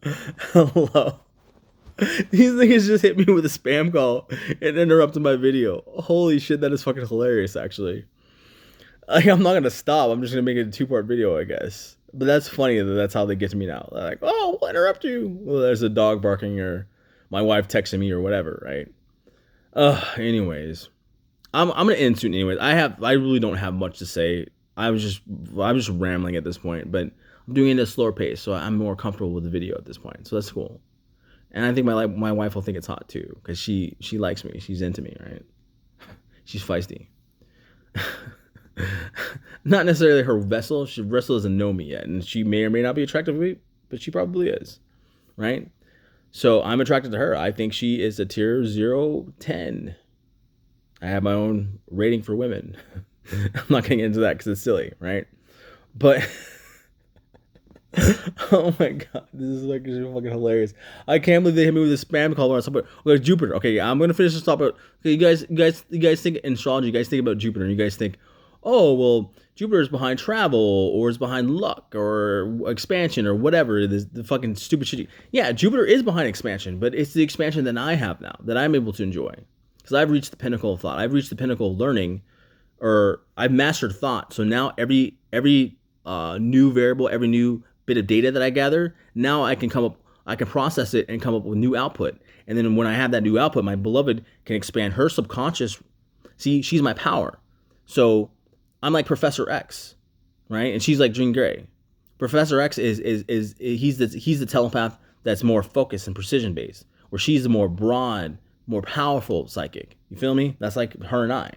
Hello. These niggas just hit me with a spam call and interrupted my video. Holy shit, that is fucking hilarious, actually. Like, I'm not gonna stop. I'm just gonna make it a 2-part video, I guess. But that's funny that that's how they get to me now. They're like, oh, we'll interrupt you. Well, there's a dog barking or my wife texting me or whatever, right? Anyways. I'm gonna end soon anyways. I really don't have much to say. I'm just rambling at this point, but I'm doing it at a slower pace, so I'm more comfortable with the video at this point. So that's cool. And I think my wife will think it's hot too, because she likes me. She's into me, right? She's feisty. Not necessarily her vessel. She vessel doesn't know me yet, and she may or may not be attracted to me, but she probably is, right? So I'm attracted to her. I think she is a tier 0-10. I have my own rating for women. I'm not getting into that because it's silly, right? But oh my god, this is like fucking hilarious. I can't believe they hit me with a spam call on somebody. Okay, Jupiter. Okay, yeah, I'm gonna finish this topic. Okay, you guys think in astrology. You guys think about Jupiter. And you guys think, oh well, Jupiter is behind travel or is behind luck or expansion or whatever. The fucking stupid shit. Yeah, Jupiter is behind expansion, but it's the expansion that I have now that I'm able to enjoy because I've reached the pinnacle of thought. I've reached the pinnacle of learning, or I've mastered thought. So now every new variable, every new bit of data that I gather, now I can process it and come up with new output. And then when I have that new output, my beloved can expand her subconscious. See, she's my power. So I'm like Professor X, right? And she's like Jean Grey. Professor X is he's the telepath that's more focused and precision based, where she's the more broad, more powerful psychic. You feel me? That's like her and I.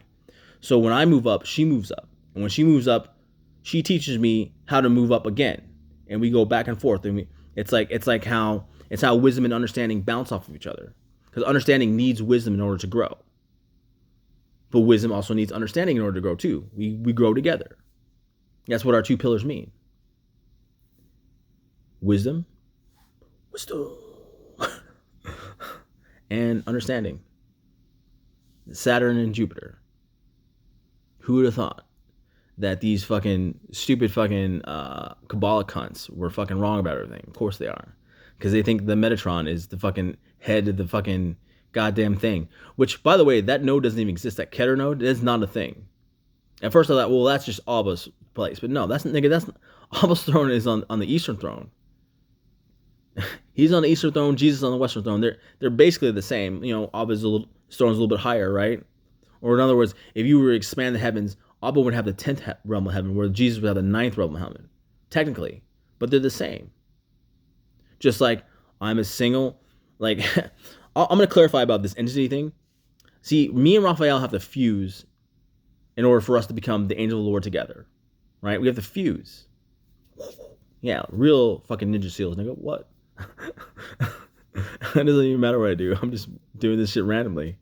So when I move up, she moves up. And when she moves up, she teaches me how to move up again. And we go back and forth. And it's how wisdom and understanding bounce off of each other. Because understanding needs wisdom in order to grow. But wisdom also needs understanding in order to grow too. We grow together. That's what our 2 pillars mean. Wisdom, and understanding. Saturn and Jupiter. Who would have thought that these fucking stupid fucking Kabbalah cunts were fucking wrong about everything? Of course they are. Because they think the Metatron is the fucking head of the fucking goddamn thing. Which, by the way, that node doesn't even exist. That Keter node is not a thing. At first I thought, well, that's just Abba's place. But no, that's Abba's throne is on the Eastern throne. He's on the Eastern throne, Jesus on the Western throne. They're basically the same. You know, Abba's throne's a little bit higher, right? Or in other words, if you were to expand the heavens, Abba would have the 10th realm of heaven, where Jesus would have the 9th realm of heaven, technically. But they're the same. Just like I'm a single, like, I'm going to clarify about this entity thing. See, me and Raphael have to fuse in order for us to become the angel of the Lord together, right? We have to fuse. Yeah, real fucking Ninja Seals, nigga. What? It doesn't even matter what I do. I'm just doing this shit randomly.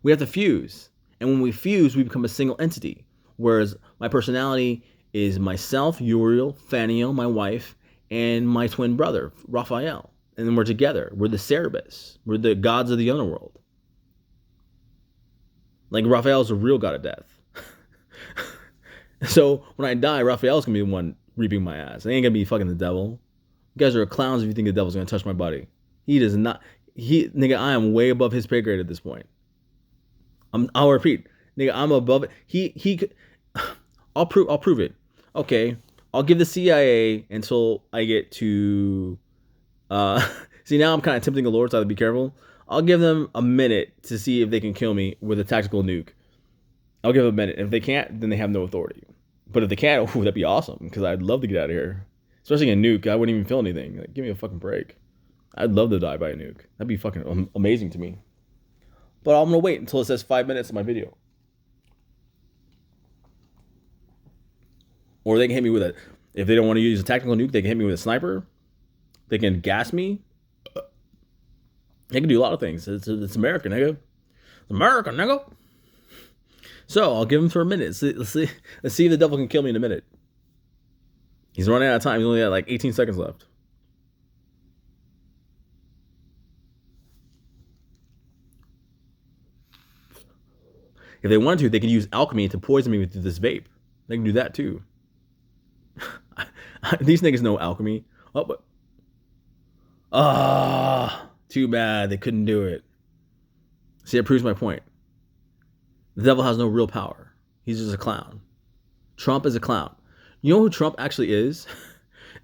We have to fuse. And when we fuse, we become a single entity. Whereas my personality is myself, Uriel, Faniel, my wife, and my twin brother, Raphael. And then we're together. We're the Cerberus. We're the gods of the underworld. Like Raphael's a real god of death. So when I die, Raphael's going to be the one reaping my ass. It ain't going to be fucking the devil. You guys are clowns if you think the devil's going to touch my body. He does not. Nigga, I am way above his pay grade at this point. I'll repeat, nigga, I'm above it. He could. I'll prove it. Okay, I'll give the CIA until I get to. See, now I'm kind of tempting the Lord, so I have to be careful. I'll give them a minute to see if they can kill me with a tactical nuke. I'll give them a minute. If they can't, then they have no authority. But if they can, oh, that'd be awesome, because I'd love to get out of here. Especially a nuke, I wouldn't even feel anything. Like, give me a fucking break. I'd love to die by a nuke. That'd be fucking amazing to me. But I'm gonna wait until it says 5 minutes in my video. Or they can hit me with a, if they don't want to use a tactical nuke, they can hit me with a sniper. They can gas me. They can do a lot of things. It's America, nigga. It's America, nigga. So I'll give him for a minute. Let's see if the devil can kill me in a minute. He's running out of time. He's only got like 18 seconds left. If they wanted to, they could use alchemy to poison me with this vape. They can do that too. These niggas know alchemy. Oh, but Ah, too bad they couldn't do it. See, it proves my point. The devil has no real power. He's just a clown. Trump is a clown. You know who Trump actually is?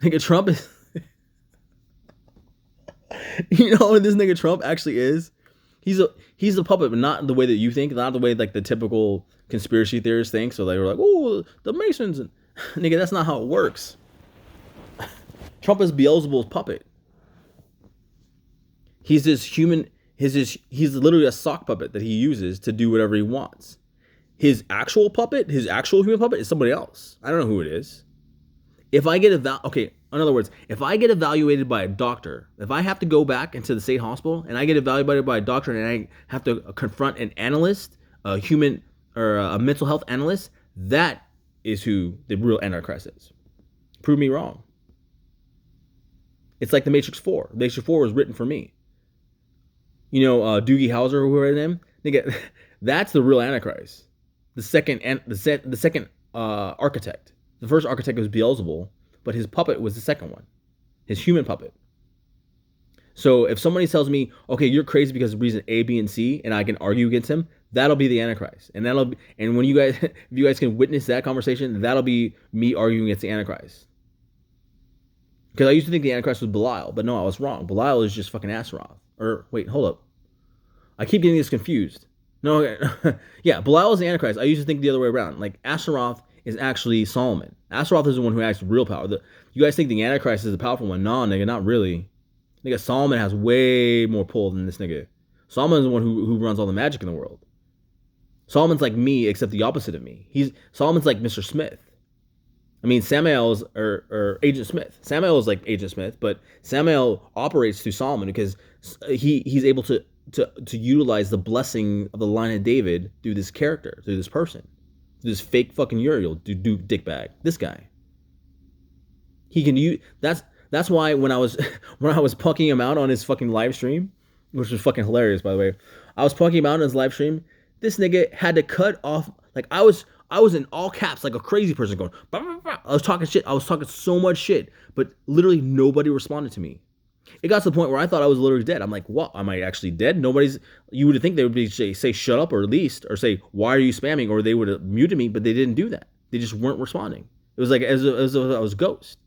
Nigga, Trump is. You know who this nigga Trump actually is? He's a puppet, but not in the way that you think, not the way like the typical conspiracy theorists think. So they were like, "Oh, the Masons," and nigga, that's not how it works. Trump is Beelzebub's puppet. He's this human. He's literally a sock puppet that he uses to do whatever he wants. His actual puppet, his actual human puppet, is somebody else. I don't know who it is. If I get okay, in other words, if I get evaluated by a doctor, if I have to go back into the state hospital and I get evaluated by a doctor and I have to confront an analyst, a human or a mental health analyst, that is who the real Antichrist is. Prove me wrong. It's like the Matrix 4. The Matrix 4 was written for me. You know, Doogie Howser, or whoever his name, nigga, that's the real Antichrist. The second architect. The first architect was Beelzebul, but his puppet was the second one, his human puppet. So if somebody tells me, okay, you're crazy because of reason A, B, and C, and I can argue against him, that'll be the Antichrist. And when you guys, if you guys can witness that conversation, that'll be me arguing against the Antichrist. Because I used to think the Antichrist was Belial, but no, I was wrong. Belial is just fucking Astaroth. Or wait, hold up. I keep getting this confused. No, okay. Yeah, Belial is the Antichrist. I used to think the other way around. Like Astaroth is actually Solomon. Astaroth is the one who has real power. You guys think the Antichrist is the powerful one? No, nigga, not really. Nigga, Solomon has way more pull than this nigga. Solomon is the one who runs all the magic in the world. Solomon's like me, except the opposite of me. Solomon's like Mr. Smith. I mean, Samael's or Agent Smith. Samael is like Agent Smith, but Samael operates through Solomon because he's able to utilize the blessing of the line of David through this character, through this person. This fake fucking Uriel, dude, dickbag. This guy. He can use. That's why when I was pucking him out on his fucking live stream, which was fucking hilarious, by the way. I was pucking him out on his live stream. This nigga had to cut off. Like I was in all caps, like a crazy person going. Bah, bah, bah. I was talking shit. I was talking so much shit, but literally nobody responded to me. It got to the point where I thought I was literally dead. I'm like, what? Am I actually dead? You would think they would say shut up, or at least, or say, why are you spamming? Or they would have muted me, but they didn't do that. They just weren't responding. It was like as if I was a ghost.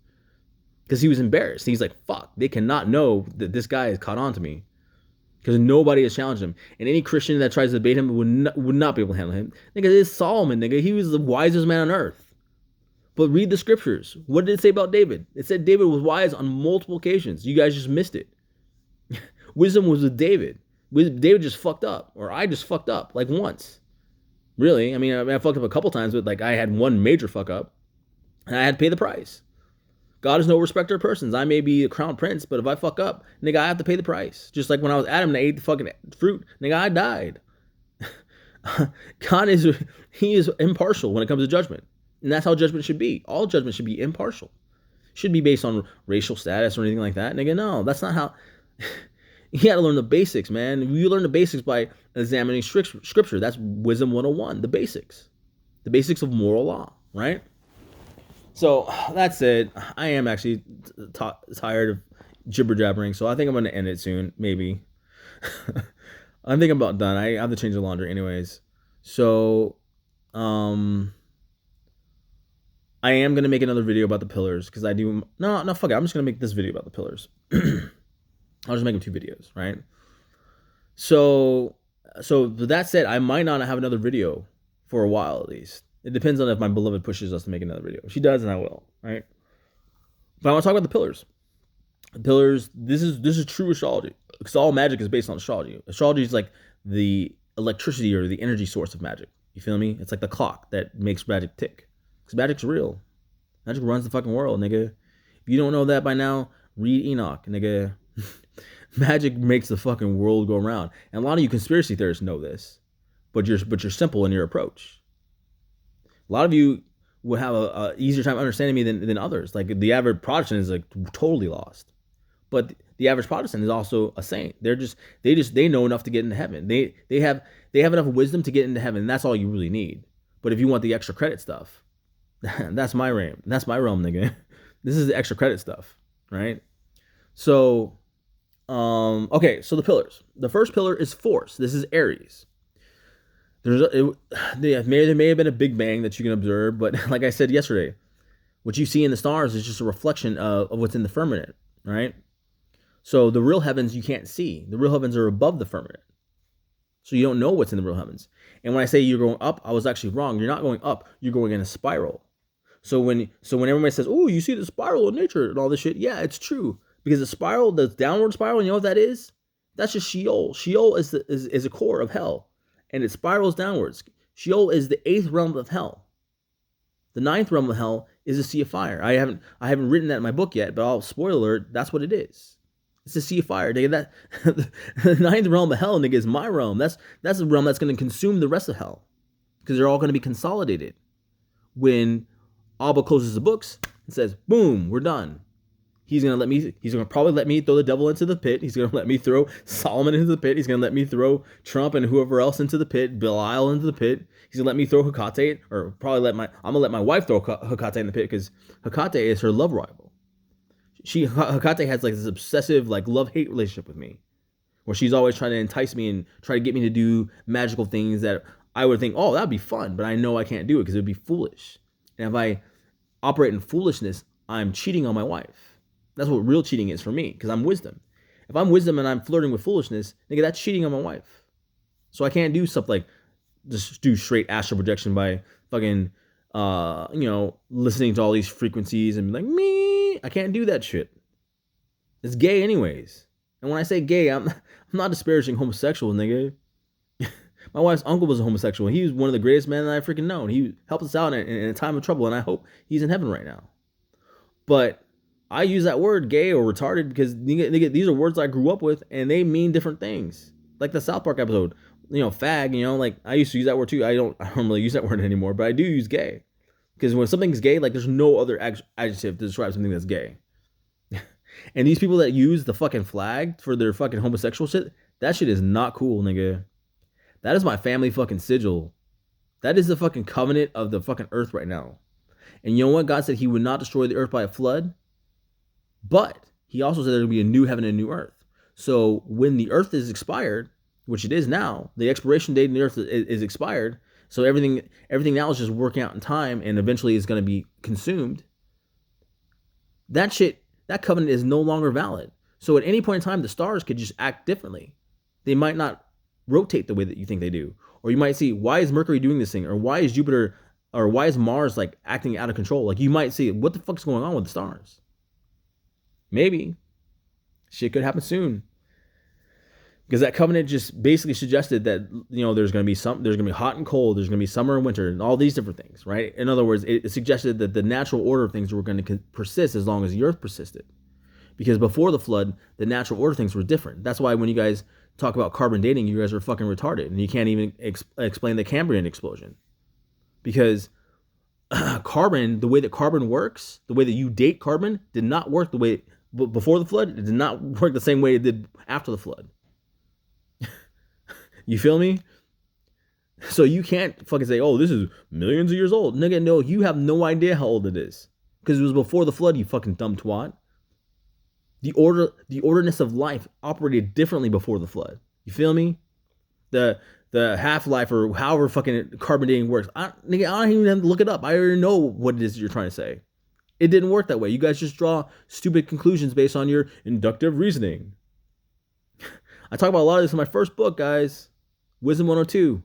Because he was embarrassed. He's like, fuck, they cannot know that this guy has caught on to me. Because nobody has challenged him. And any Christian that tries to debate him would not be able to handle him. Nigga, it's Solomon, nigga. He was the wisest man on earth. But read the scriptures. What did it say about David? It said David was wise on multiple occasions. You guys just missed it. Wisdom was with David. David just fucked up. Or I just fucked up. Like once. Really. I mean, I fucked up a couple times, but like I had one major fuck up. And I had to pay the price. God is no respecter of persons. I may be a crown prince, but if I fuck up, nigga, I have to pay the price. Just like when I was Adam and I ate the fucking fruit, nigga, I died. God he is impartial when it comes to judgment. And that's how judgment should be. All judgment should be impartial. Should be based on racial status or anything like that. Nigga, no, that's not how. You gotta learn the basics, man. You learn the basics by examining scripture. That's wisdom 101, the basics. The basics of moral law, right? So that's it. I am actually tired of jibber jabbering, so I think I'm going to end it soon, maybe. I think I'm about done. I have to change the laundry anyways. So, I am going to make another video about the pillars, because I do... No, fuck it. I'm just going to make this video about the pillars. I'll just make them 2 videos, right? So with that said, I might not have another video for a while at least. It depends on if my beloved pushes us to make another video. If she does, then I will, right? But I want to talk about the pillars. The pillars, this is true astrology. Because all magic is based on astrology. Astrology is like the electricity or the energy source of magic. You feel me? It's like the clock that makes magic tick. Because magic's real. Magic runs the fucking world, nigga. If you don't know that by now, read Enoch, nigga. Magic makes the fucking world go round. And a lot of you conspiracy theorists know this. But you're simple in your approach. A lot of you would have a easier time understanding me than others. Like the average Protestant is like totally lost, but the average Protestant is also a saint. They know enough to get into heaven. They have enough wisdom to get into heaven. And that's all you really need. But if you want the extra credit stuff, that's my realm. That's my realm, nigga. This is the extra credit stuff, right? So Okay, so the pillars. The first pillar is force. This is Aries. There may have been a big bang that you can observe, but like I said yesterday, what you see in the stars is just a reflection of what's in the firmament, right? So the real heavens you can't see. The real heavens are above the firmament. So you don't know what's in the real heavens. And when I say you're going up, I was actually wrong. You're not going up. You're going in a spiral. So when everybody says, "Oh, you see the spiral in nature and all this shit," yeah, it's true because the spiral, the downward spiral, you know what that is? That's just Sheol. Sheol is a core of hell, and it spirals downwards. Sheol is the 8th realm of hell. The 9th realm of hell is a sea of fire. I haven't written that in my book yet, but I'll spoiler alert. That's what it is. It's a sea of fire. Nigga, that the 9th realm of hell, nigga, is my realm. That's the realm that's going to consume the rest of hell because they're all going to be consolidated when Abba closes the books and says, "Boom, we're done." He's gonna probably let me throw the devil into the pit. He's gonna let me throw Solomon into the pit. He's gonna let me throw Trump and whoever else into the pit, Belial into the pit. He's gonna let me throw Hecate, or probably I'm gonna let my wife throw Hecate in the pit because Hecate is her love rival. Hecate has like this obsessive like love-hate relationship with me, where she's always trying to entice me and try to get me to do magical things that I would think, oh, that'd be fun, but I know I can't do it because it would be foolish. And if I operate in foolishness, I'm cheating on my wife. That's what real cheating is for me, because I'm wisdom. If I'm wisdom and I'm flirting with foolishness, nigga, that's cheating on my wife. So I can't do stuff like just do straight astral projection by fucking, listening to all these frequencies and be like, me. I can't do that shit. It's gay anyways. And when I say gay, I'm not disparaging homosexuals, nigga. My wife's uncle was a homosexual. He was one of the greatest men that I freaking known. He helped us out in a time of trouble, and I hope he's in heaven right now. But I use that word gay or retarded because these are words I grew up with, and they mean different things. Like the South Park episode, fag, like I used to use that word too. I don't really use that word anymore, but I do use gay. Because when something's gay, like there's no other adjective to describe something that's gay. And these people that use the fucking flag for their fucking homosexual shit, that shit is not cool, nigga. That is my family fucking sigil. That is the fucking covenant of the fucking earth right now. And you know what? God said he would not destroy the earth by a flood. But he also said there would be a new heaven and a new earth. So when the earth is expired, which it is now, the expiration date in the earth is expired. So everything now is just working out in time and eventually is going to be consumed. That covenant is no longer valid. So at any point in time, the stars could just act differently. They might not rotate the way that you think they do. Or you might see, why is Mercury doing this thing? Or why is Jupiter, or why is Mars like acting out of control? Like you might see, what the fuck's going on with the stars? Maybe. Shit could happen soon. Because that covenant just basically suggested that, there's going to be hot and cold, there's going to be summer and winter, and all these different things, right? In other words, it suggested that the natural order of things were going to persist as long as the earth persisted. Because before the flood, the natural order of things were different. That's why when you guys talk about carbon dating, you guys are fucking retarded, and you can't even explain the Cambrian explosion. Because carbon, the way that carbon works, the way that you date carbon, did not work the way before the flood. It did not work the same way it did after the flood. You feel me? So you can't fucking say, oh, this is millions of years old. Nigga, no, you have no idea how old it is. Because it was before the flood, you fucking dumb twat. The orderness of life operated differently before the flood. You feel me? The half-life or however fucking carbon dating works. I don't even have to look it up. I already know what it is you're trying to say. It didn't work that way. You guys just draw stupid conclusions based on your inductive reasoning. I talk about a lot of this in my first book, guys. Wisdom 102.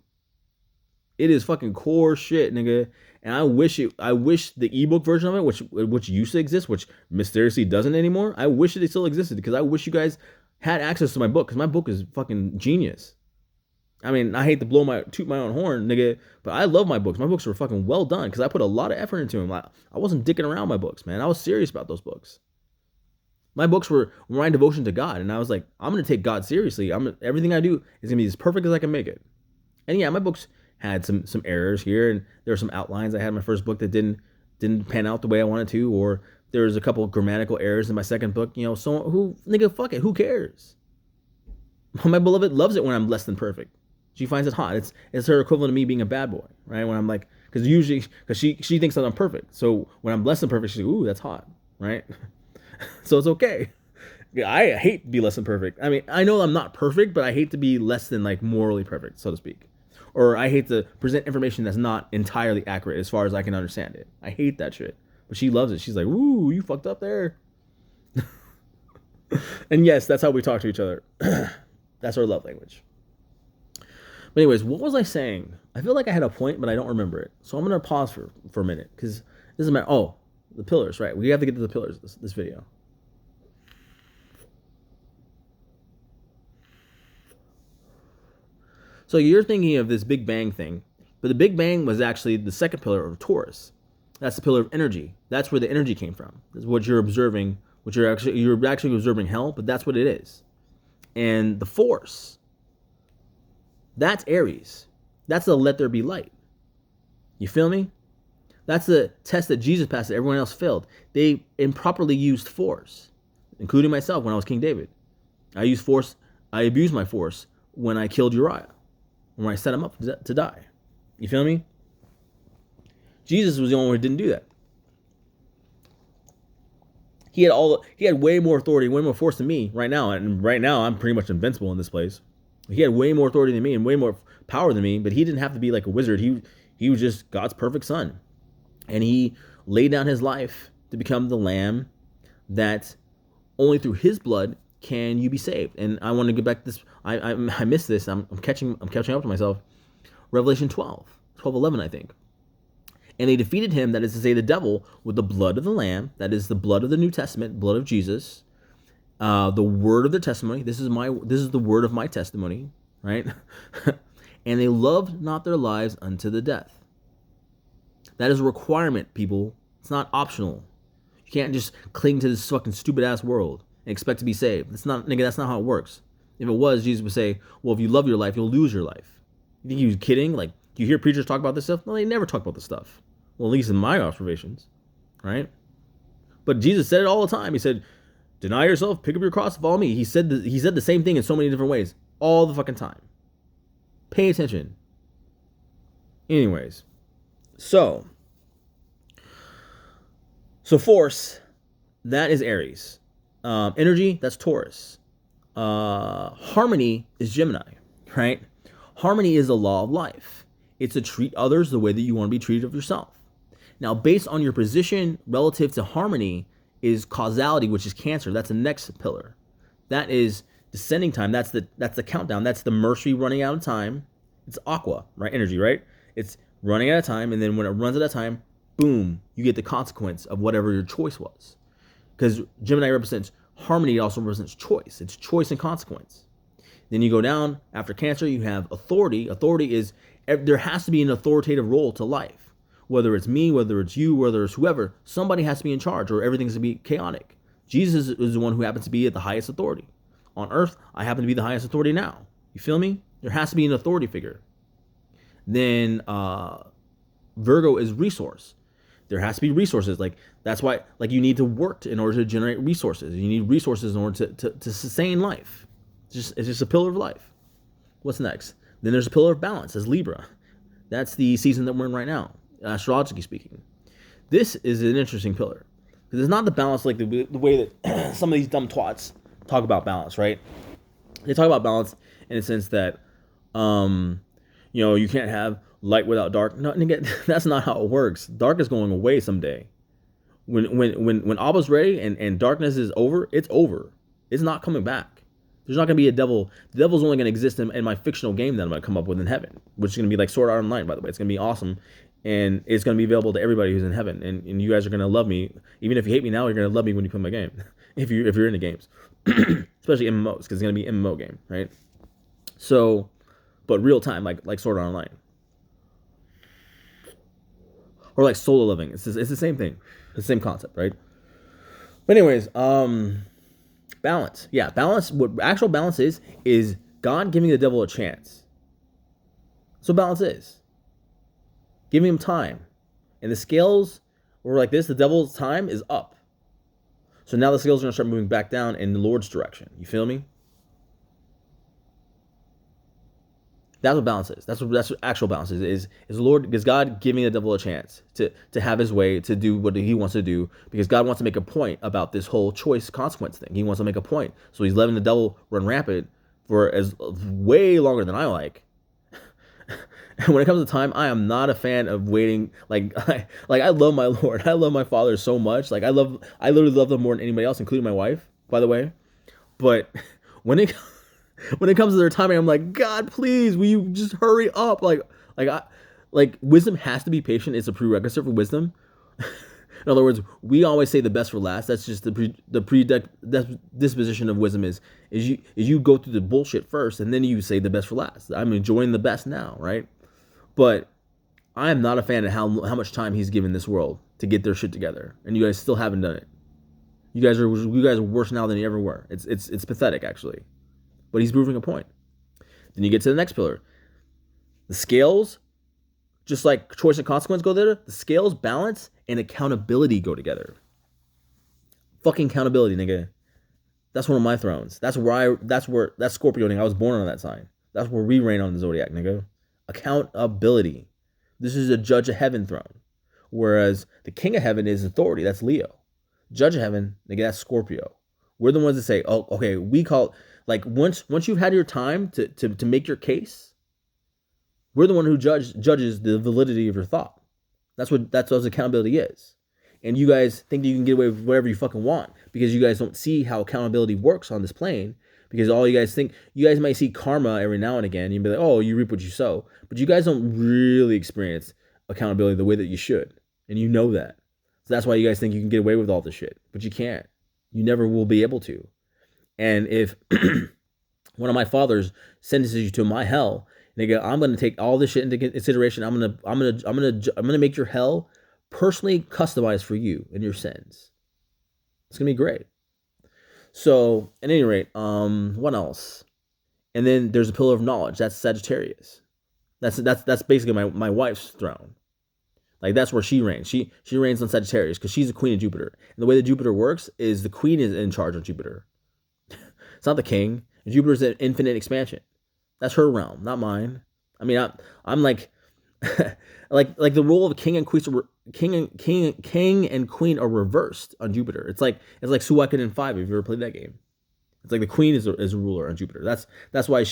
It is fucking core shit, nigga. And I wish the ebook version of it, which used to exist, which mysteriously doesn't anymore. I wish it still existed because I wish you guys had access to my book because my book is fucking genius. I mean, I hate to toot my own horn, nigga, but I love my books. My books were fucking well done because I put a lot of effort into them. I wasn't dicking around my books, man. I was serious about those books. My books were my devotion to God, and I was like, I'm gonna take God seriously. Everything I do is gonna be as perfect as I can make it. And yeah, my books had some errors here, and there were some outlines I had in my first book that didn't pan out the way I wanted to, or there was a couple of grammatical errors in my second book. So fuck it, who cares? My beloved loves it when I'm less than perfect. She finds it hot. It's her equivalent of me being a bad boy, right? When I'm like, because she thinks that I'm perfect. So when I'm less than perfect, she's like, ooh, that's hot, right? So it's okay. I hate to be less than perfect. I mean, I know I'm not perfect, but I hate to be less than like morally perfect, so to speak. Or I hate to present information that's not entirely accurate as far as I can understand it. I hate that shit. But she loves it. She's like, "Ooh, you fucked up there." And yes, that's how we talk to each other. That's our love language. But anyways, what was I saying? I feel like I had a point, but I don't remember it. So I'm gonna pause for a minute because this is my the pillars, right? We have to get to the pillars this video. So you're thinking of this Big Bang thing, but the Big Bang was actually the second pillar of Taurus. That's the pillar of energy. That's where the energy came from. That's what you're observing. What you're actually observing hell, but that's what it is. And the force, that's Aries. That's the let there be light. You feel me? That's the test that Jesus passed that everyone else failed. They improperly used force, including myself when I was King David. I used force. I abused my force when I killed Uriel, when I set him up to die. You feel me? Jesus was the only one who didn't do that. He had way more authority, way more force than me right now. And right now, I'm pretty much invincible in this place. He had way more authority than me and way more power than me, but he didn't have to be like a wizard. He was just God's perfect son. And he laid down his life to become the lamb that only through his blood can you be saved. And I want to get back to this. I missed this. I'm catching up to myself. Revelation 12:11, I think. And they defeated him, that is to say the devil, with the blood of the Lamb, that is the blood of the New Testament, blood of Jesus, the word of their testimony. This is the word of my testimony, right? And they loved not their lives unto the death. That is a requirement, people. It's not optional. You can't just cling to this fucking stupid ass world and expect to be saved. That's not how it works. If it was, Jesus would say, well, if you love your life, you'll lose your life. You think he was kidding? Like, do you hear preachers talk about this stuff? No, they never talk about this stuff. Well, at least in my observations, right? But Jesus said it all the time. He said, deny yourself, pick up your cross, follow me. He said the same thing in so many different ways all the fucking time. Pay attention. Anyways, so force, that is Aries. Energy, that's Taurus. Harmony is Gemini, right? Harmony is the law of life. It's to treat others the way that you want to be treated of yourself. Now, based on your position relative to harmony is causality, which is Cancer. That's the next pillar. That is descending time. That's the countdown. That's the Mercury running out of time. It's Aqua, right? Energy, right? It's running out of time, and then when it runs out of time, boom, you get the consequence of whatever your choice was. Because Gemini represents harmony, it also represents choice. It's choice and consequence. Then you go down after Cancer, you have authority. Authority is, there has to be an authoritative role to life. Whether it's me, whether it's you, whether it's whoever, somebody has to be in charge or everything's going to be chaotic. Jesus is the one who happens to be at the highest authority. On earth, I happen to be the highest authority now. You feel me? There has to be an authority figure. Then Virgo is resource. There has to be resources. Like, that's why, like, you need to work in order to generate resources. You need resources in order to sustain life. It's just a pillar of life. What's next? Then there's a pillar of balance as Libra. That's the season that we're in right now, astrologically speaking. This is an interesting pillar because it's not the balance like the way that some of these dumb twats talk about balance, right? They talk about balance in a sense that, you can't have light without dark. No, that's not how it works. Dark is going away someday. When Abba's ready and darkness is over, it's over. It's not coming back. There's not going to be a devil. The devil's only going to exist in my fictional game that I'm going to come up with in heaven, which is going to be like Sword Art Online, by the way. It's going to be awesome, and it's going to be available to everybody who's in heaven, and you guys are going to love me. Even if you hate me now, you're going to love me when you play my game, if you're into games, especially MMOs, because it's going to be an MMO game, right? So, but real time, like Sword Art Online. Or like solo living. It's the same thing. It's the same concept, right? But anyways, balance. Yeah, balance. What actual balance is God giving the devil a chance. So balance is giving him time. And the scales were like this. The devil's time is up. So now the scales are going to start moving back down in the Lord's direction. You feel me? That's what balance is. That's what actual balance is Lord, is God giving the devil a chance to have his way, to do what he wants to do, because God wants to make a point about this whole choice consequence thing. He wants to make a point. So he's letting the devil run rampant for as way longer than I like. And when it comes to time, I am not a fan of waiting. I love my Lord. I love my Father so much. I literally love them more than anybody else, including my wife, by the way. But when it when it comes to their timing, I'm like, God, please, will you just hurry up? Wisdom has to be patient. It's a prerequisite for wisdom. In other words, we always say the best for last. That's just the disposition of wisdom is you go through the bullshit first, and then you say the best for last. I'm enjoying the best now, right? But I am not a fan of how much time he's given this world to get their shit together, and you guys still haven't done it. You guys are worse now than you ever were. It's pathetic, actually. But he's proving a point. Then you get to the next pillar. The scales, just like choice and consequence go there, the scales, balance, and accountability go together. Fucking accountability, nigga. That's one of my thrones. That's Scorpio, nigga. I was born on that sign. That's where we reign on the zodiac, nigga. Accountability. This is a judge of heaven throne. Whereas the king of heaven is authority. That's Leo. Judge of heaven, nigga, that's Scorpio. We're the ones that say, oh, okay, we call, once you've had your time to make your case, we're the one who judges the validity of your thought. That's what accountability is. And you guys think that you can get away with whatever you fucking want because you guys don't see how accountability works on this plane. Because all you guys might see karma every now and again. You'd be like, oh, you reap what you sow. But you guys don't really experience accountability the way that you should. And you know that. So that's why you guys think you can get away with all this shit. But you can't. You never will be able to. And if one of my fathers sentences you to my hell, nigga, I'm gonna take all this shit into consideration. I'm gonna make your hell personally customized for you and your sins. It's gonna be great. So, at any rate, what else? And then there's a pillar of knowledge. That's Sagittarius. That's basically my wife's throne. That's where she reigns. She reigns on Sagittarius because she's the queen of Jupiter. And the way that Jupiter works is the queen is in charge of Jupiter. It's not the king. And Jupiter's an infinite expansion. That's her realm, not mine. I mean, I'm like the role of king and queen are reversed on Jupiter. It's like Suikoden in 5 if you've ever played that game. It's like the queen is a ruler on Jupiter. That's why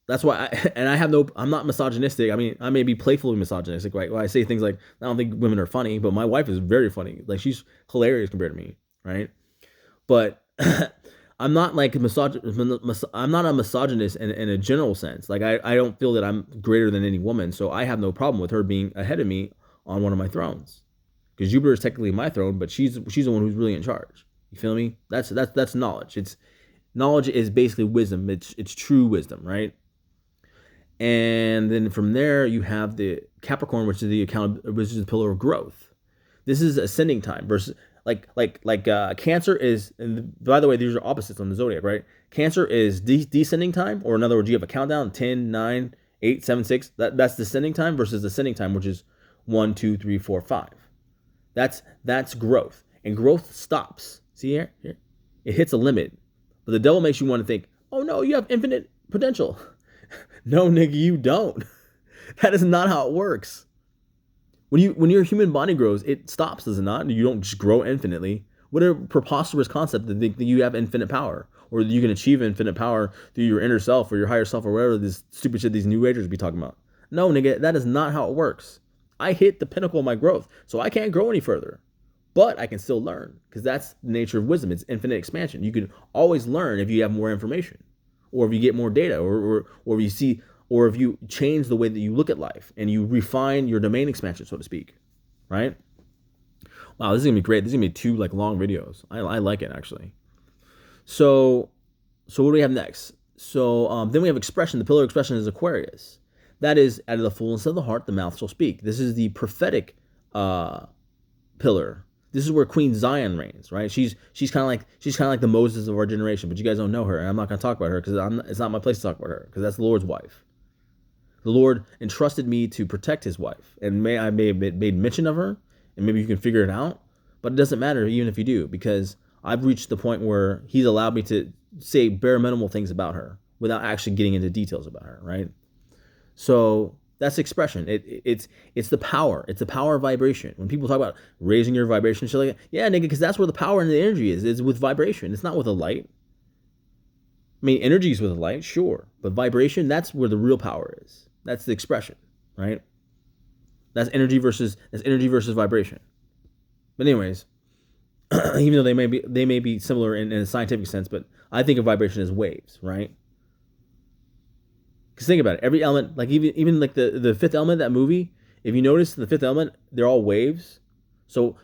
I'm not misogynistic. I mean, I may be playfully misogynistic, right? When I say things like, I don't think women are funny, but my wife is very funny. She's hilarious compared to me, right? But I'm not I'm not a misogynist in a general sense. I don't feel that I'm greater than any woman, so I have no problem with her being ahead of me on one of my thrones. Because Jupiter is technically my throne, but she's the one who's really in charge. You feel me? That's knowledge. Knowledge is basically wisdom. It's true wisdom, right? And then from there you have the Capricorn, which is the pillar of growth. This is ascending time versus Cancer is, and by the way, these are opposites on the zodiac, right? Cancer is descending time, or in other words, you have a countdown 10, 9, 8, 7, 6. That's descending time versus ascending time, which is 1, 2, 3, 4, 5. That's growth, and growth stops. See here, it hits a limit, but the devil makes you want to think, oh no, you have infinite potential. No, nigga, you don't. That is not how it works. When your human body grows, it stops, does it not? You don't just grow infinitely. What a preposterous concept to think that you have infinite power, or you can achieve infinite power through your inner self or your higher self or whatever this stupid shit these new agers be talking about. No, nigga, that is not how it works. I hit the pinnacle of my growth, so I can't grow any further. But I can still learn, because that's the nature of wisdom. It's infinite expansion. You can always learn if you have more information, or if you get more data, or if you see, or if you change the way that you look at life and you refine your domain expansion, so to speak, right? Wow, this is gonna be great. This is gonna be 2 long videos. I like it, actually. So what do we have next? So then we have expression. The pillar of expression is Aquarius. That is, out of the fullness of the heart, the mouth shall speak. This is the prophetic pillar. This is where Queen Zion reigns, right? She's kind of like the Moses of our generation, but you guys don't know her, and I'm not going to talk about her because it's not my place to talk about her, because that's the Lord's wife. The Lord entrusted me to protect His wife, and I may have made mention of her, and maybe you can figure it out, but it doesn't matter even if you do, because I've reached the point where He's allowed me to say bare minimal things about her without actually getting into details about her, right? So that's expression. It's the power. It's the power of vibration. When people talk about raising your vibration, shit like that, yeah, nigga, because that's where the power and the energy is. It's with vibration. It's not with a light. I mean, energy is with a light, sure, but vibration, that's where the real power is. That's the expression, right? That's energy versus vibration. But anyways, even though they may be similar in a scientific sense, but I think of vibration as waves, right? Because think about it, every element, like even like the Fifth Element, that movie, if you notice the Fifth Element, they're all waves. So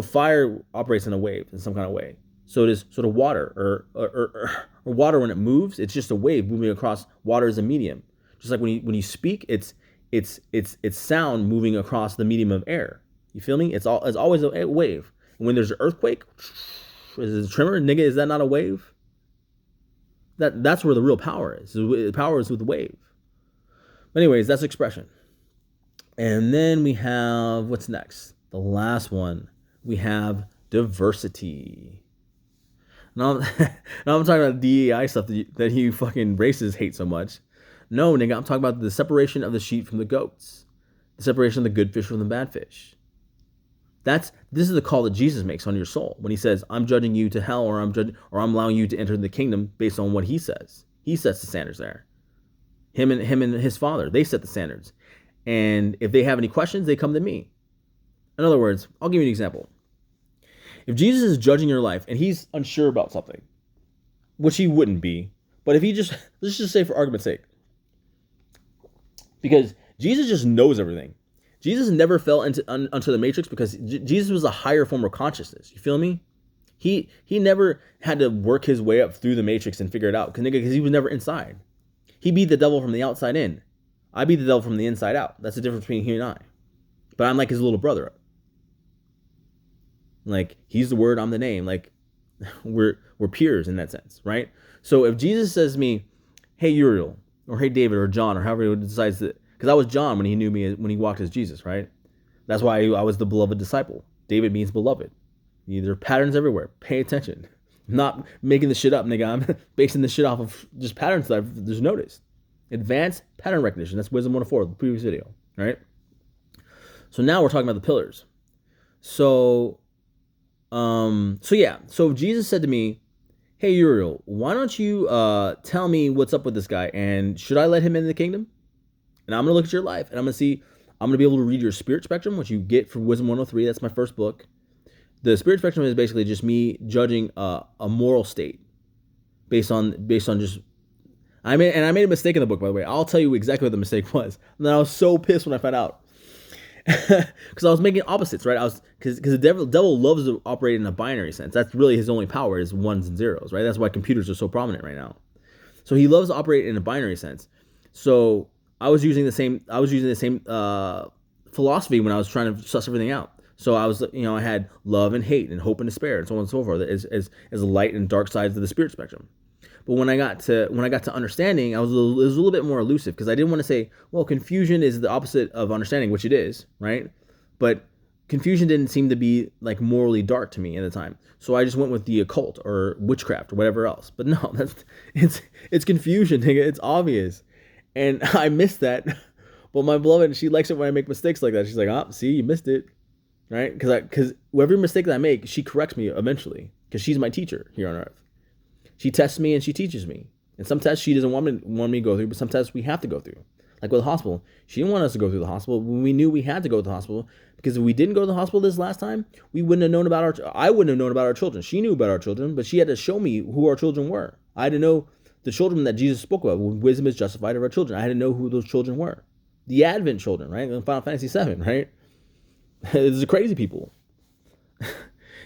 fire operates in a wave in some kind of way. So does sort of water or water when it moves, it's just a wave moving across. Water is a medium. Just like when you speak, it's sound moving across the medium of air. You feel me? It's always a wave. And when there's an earthquake, is it a tremor, nigga? Is that not a wave? That's where the real power is. The power is with the wave. But anyways, that's expression. And then we have, what's next? The last one. We have diversity. Now I'm talking about DEI stuff that you fucking racists hate so much. No, nigga, I'm talking about the separation of the sheep from the goats. The separation of the good fish from the bad fish. This is the call that Jesus makes on your soul when he says, I'm judging you to hell, or I'm allowing you to enter the kingdom based on what he says. He sets the standards there. Him and his Father, they set the standards. And if they have any questions, they come to me. In other words, I'll give you an example. If Jesus is judging your life and he's unsure about something, which he wouldn't be, but if let's just say for argument's sake, because Jesus just knows everything. Jesus never fell into the matrix because Jesus was a higher form of consciousness. You feel me? He never had to work his way up through the matrix and figure it out because he was never inside. He beat the devil from the outside in. I beat the devil from the inside out. That's the difference between he and I. But I'm like his little brother. Like, he's the word, I'm the name. Like, we're peers in that sense, right? So if Jesus says to me, hey, Uriel, or hey, David, or John, or however he decides to, because I was John when he knew me, when he walked as Jesus, right? That's why I was the beloved disciple. David means beloved. There are patterns everywhere. Pay attention. I'm not making this shit up, nigga. I'm basing this shit off of just patterns that I've just noticed. Advanced pattern recognition. That's Wisdom 104, the previous video, right? So now we're talking about the pillars. So Jesus said to me, hey, Uriel, why don't you tell me what's up with this guy, and should I let him into the kingdom? And I'm going to look at your life, and I'm going to be able to read your spirit spectrum, which you get from Wisdom 103. That's my first book. The spirit spectrum is basically just me judging a moral state based on just, I made a mistake in the book, by the way. I'll tell you exactly what the mistake was. And then I was so pissed when I found out. Because I was making opposites, right? Because the devil loves to operate in a binary sense. That's really his only power, is ones and zeros, right? That's why computers are so prominent right now. So he loves to operate in a binary sense. So I was using the same philosophy when I was trying to suss everything out. So I had love and hate and hope and despair and so on and so forth as the light and dark sides of the spirit spectrum. But when I got to understanding, it was a little bit more elusive, because I didn't want to say, well, confusion is the opposite of understanding, which it is, right? But confusion didn't seem to be like morally dark to me at the time. So I just went with the occult or witchcraft or whatever else. But no, it's confusion, nigga. It's obvious. And I missed that. But my beloved, she likes it when I make mistakes like that. She's like, see, you missed it. Right? Because every mistake that I make, she corrects me eventually, because she's my teacher here on earth. She tests me and she teaches me. And some tests she doesn't want me to go through, but some tests we have to go through. Like with the hospital. She didn't want us to go through the hospital when we knew we had to go to the hospital, because if we didn't go to the hospital this last time, I wouldn't have known about our children. She knew about our children, but she had to show me who our children were. I had to know the children that Jesus spoke about. Wisdom is justified of our children. I had to know who those children were. The Advent children, right? In Final Fantasy VII, right? It's the crazy people.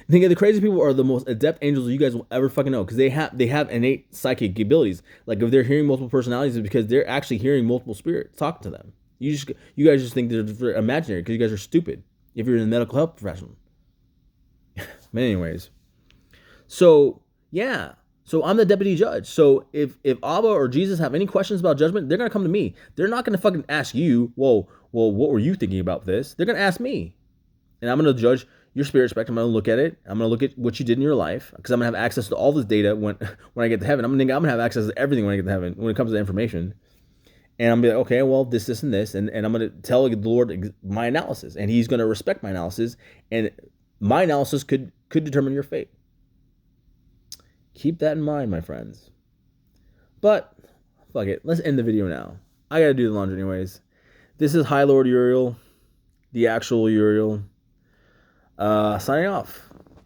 The crazy people are the most adept angels you guys will ever fucking know, because they have innate psychic abilities. Like, if they're hearing multiple personalities, it's because they're actually hearing multiple spirits talking to them. You guys just think they're imaginary because you guys are stupid if you're in the medical health profession. But anyways, so yeah, so I'm the deputy judge. So if Abba or Jesus have any questions about judgment, they're gonna come to me. They're not gonna fucking ask you, well, what were you thinking about this? They're gonna ask me, and I'm gonna judge your spirit spectrum. I'm gonna look at it. I'm gonna look at what you did in your life, because I'm gonna have access to all this data when I get to heaven. I'm gonna have access to everything when I get to heaven when it comes to information. And I'm gonna be like, okay, well, this, and this, and I'm gonna tell the Lord my analysis, and He's gonna respect my analysis, and my analysis could determine your fate. Keep that in mind, my friends. But fuck it, let's end the video now. I gotta do the laundry anyways. This is HighLord Uriel, the actual Uriel, signing off.